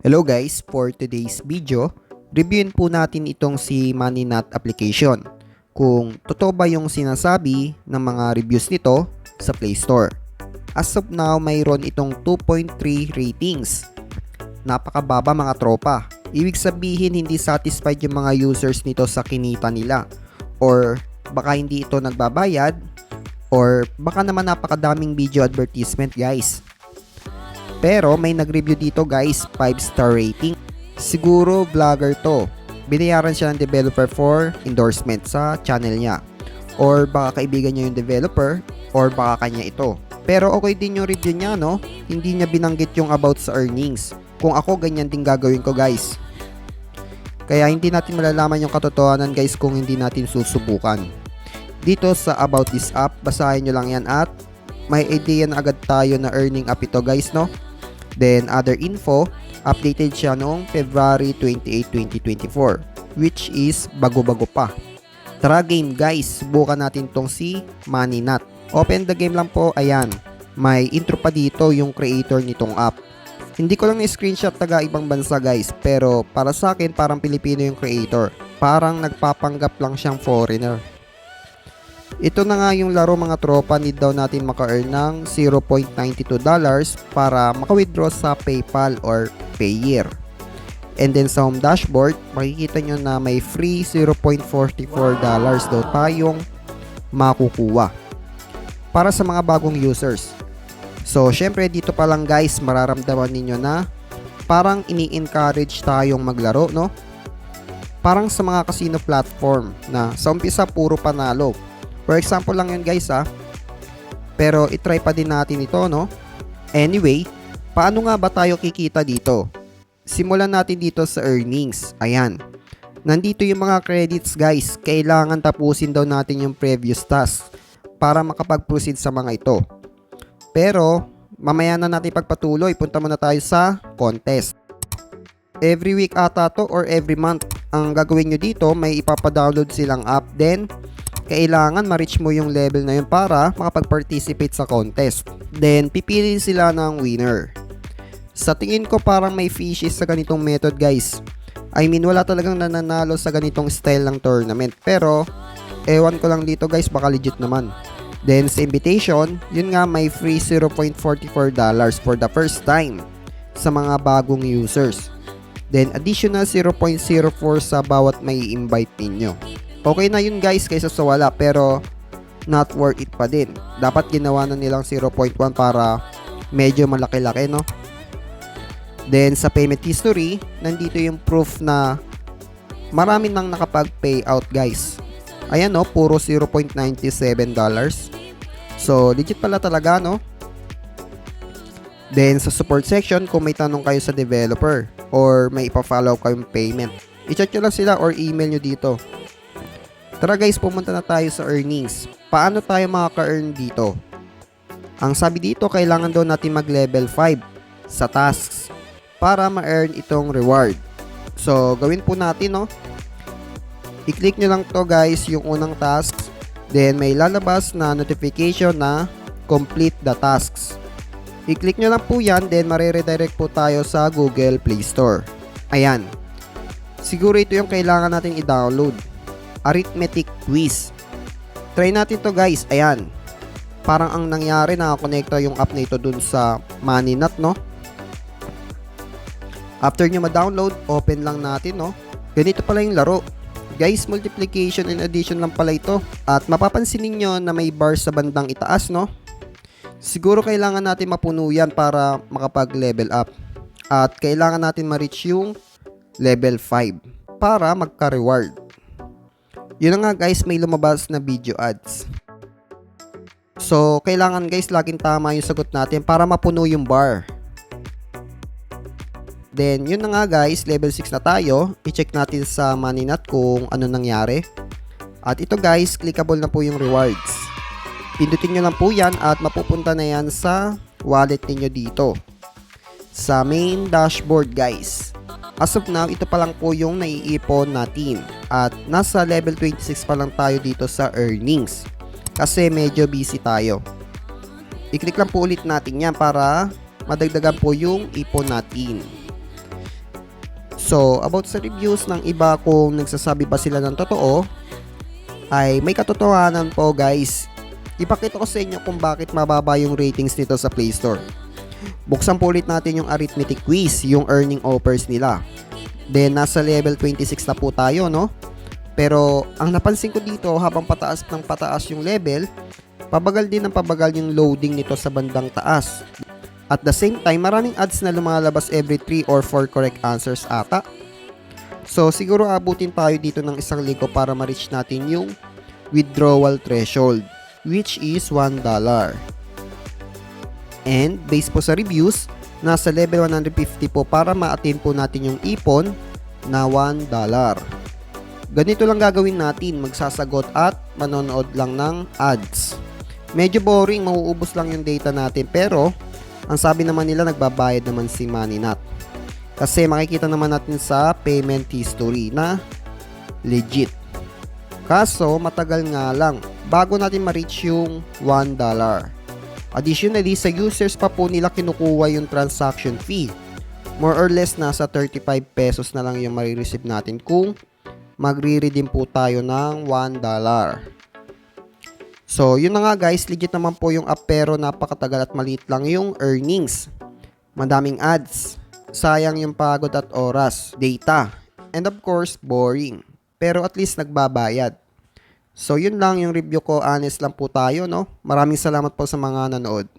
Hello guys, for today's video, reviewin po natin itong si MoneyNut application. Kung totoo ba yung sinasabi ng mga reviews nito sa Play Store. As of now, mayroon itong 2.3 ratings. Napakababa mga tropa. Ibig sabihin hindi satisfied yung mga users nito sa kinita nila. Or baka hindi ito nagbabayad. Or baka naman napakadaming video advertisement guys. Pero may nag-review dito guys, 5-star rating. Siguro vlogger to. Binayaran siya ng developer for endorsement sa channel niya. Or baka kaibigan niya yung developer, or baka kanya ito. Pero okay din yung review niya, no? Hindi niya binanggit yung about sa earnings. Kung ako, ganyan din gagawin ko guys. Kaya hindi natin malalaman yung katotohanan guys kung hindi natin susubukan. Dito sa about this app, basahin nyo lang yan at may idea na agad tayo na earning app ito guys, no? Then other info, updated siya noong February 28, 2024, which is bago-bago pa. Tara game guys, subukan natin tong si MoneyNut. Open the game lang po, ayan. May intro pa dito yung creator nitong app. Hindi ko lang na-screenshot taga ibang bansa guys, pero para sa akin parang Pilipino yung creator. Parang nagpapanggap lang siyang foreigner. Ito na nga yung laro mga tropa, need daw natin maka-earn ng $0.92 para maka-withdraw sa PayPal or Payeer. And then sa home dashboard, makikita nyo na may free $0.44 daw tayong makukuha para sa mga bagong users. So syempre dito pa lang guys, mararamdaman ninyo na parang ini-encourage tayong maglaro, no? Parang sa mga casino platform na sa umpisa puro panalo. For example lang yun guys pero itry pa din natin ito, no? Anyway, paano nga ba tayo kikita dito? Simulan natin dito sa earnings. Ayan. Nandito yung mga credits guys. Kailangan tapusin daw natin yung previous task para makapag-proceed sa mga ito. Pero, mamaya na natin pagpatuloy. Punta muna tayo sa contest. Every week ata to or every month. Ang gagawin nyo dito, may ipapadownload silang app. Then, kailangan ma-reach mo yung level na yun para makapag-participate sa contest. Then, pipili sila ng winner. Sa tingin ko parang may fishes sa ganitong method guys. I mean, wala talagang nananalo sa ganitong style ng tournament. Pero, ewan ko lang dito guys, baka legit naman. Then, sa invitation, yun nga may free $0.44 for the first time sa mga bagong users. Then, additional 0.04 sa bawat may invite ninyo. Okay na yun guys kaysa sa wala, pero not worth it pa din. Dapat ginawa na nilang 0.1 para medyo malaki-laki, no? Then sa payment history, nandito yung proof na marami nang nakapag-payout guys. Ayan, no, puro $0.97. So legit pala talaga, no? Then sa support section, kung may tanong kayo sa developer or may ipa-follow kayong payment, i-chat nyo lang sila or email nyo dito. Tara guys, pumunta na tayo sa earnings. Paano tayo makaka-earn dito? Ang sabi dito, kailangan daw natin mag-level 5 sa tasks para ma-earn itong reward. So, gawin po natin, no? I-click nyo lang to guys, yung unang tasks. Then, may lalabas na notification na complete the tasks. I-click nyo lang po yan, then mare-redirect po tayo sa Google Play Store. Ayan. Siguro ito yung kailangan natin i-download. Arithmetic quiz. Try natin to guys. Ayan. Parang ang nangyari, nakakonekta yung app na ito dun sa MoneyNut, no? After nyo ma-download, open lang natin, no? Ganito pala yung laro. Guys, multiplication and addition lang pala ito. At mapapansin niyo na may bar sa bandang itaas, no? Siguro kailangan natin mapuno yan para makapag-level up. At kailangan natin ma-reach yung level 5 para magka-reward. Yun na nga guys, may lumabas na video ads. So, kailangan guys, laging tama yung sagot natin para mapuno yung bar. Then, yun na nga guys, level 6 na tayo. I-check natin sa MoneyNut kung ano nangyari. At ito guys, clickable na po yung rewards. Pindutin nyo lang po yan at mapupunta na yan sa wallet ninyo dito. Sa main dashboard guys. As of now, ito pa lang po yung naiipon natin. At nasa level 26 pa lang tayo dito sa earnings. Kasi medyo busy tayo. I-click lang po ulit natin yan para madagdagan po yung ipon natin. So, about sa reviews ng iba kung nagsasabi ba sila ng totoo, ay may katotohanan po guys. Ipakita ko sa inyo kung bakit mababa yung ratings nito sa Play Store. Buksan po ulit natin yung arithmetic quiz, yung earning offers nila. Then, nasa level 26 na po tayo, no? Pero, ang napansin ko dito, habang pataas ng pataas yung level, pabagal din ng pabagal yung loading nito sa bandang taas. At the same time, maraming ads na lumalabas every 3 or 4 correct answers ata. So, siguro abutin tayo dito ng isang linggo para ma-reach natin yung withdrawal threshold, which is $1. And, based po sa reviews, nasa level 150 po para ma-attain po natin yung ipon na $1. Ganito lang gagawin natin, magsasagot at manonood lang ng ads. Medyo boring, mauubos lang yung data natin, pero ang sabi naman nila nagbabayad naman si MoneyNut. Kasi makikita naman natin sa payment history na legit. Kaso matagal nga lang bago natin ma-reach yung $1. Additionally, sa users pa po nila kinukuha yung transaction fee. More or less nasa 35 pesos na lang yung marireceive natin kung magre-redeem po tayo ng $1. So, yun na nga guys, legit naman po yung app pero napakatagal at maliit lang yung earnings. Madaming ads, sayang yung pagod at oras, data, and of course, boring. Pero at least nagbabayad. So, yun lang yung review ko, honest lang po tayo, no? Maraming salamat po sa mga nanood.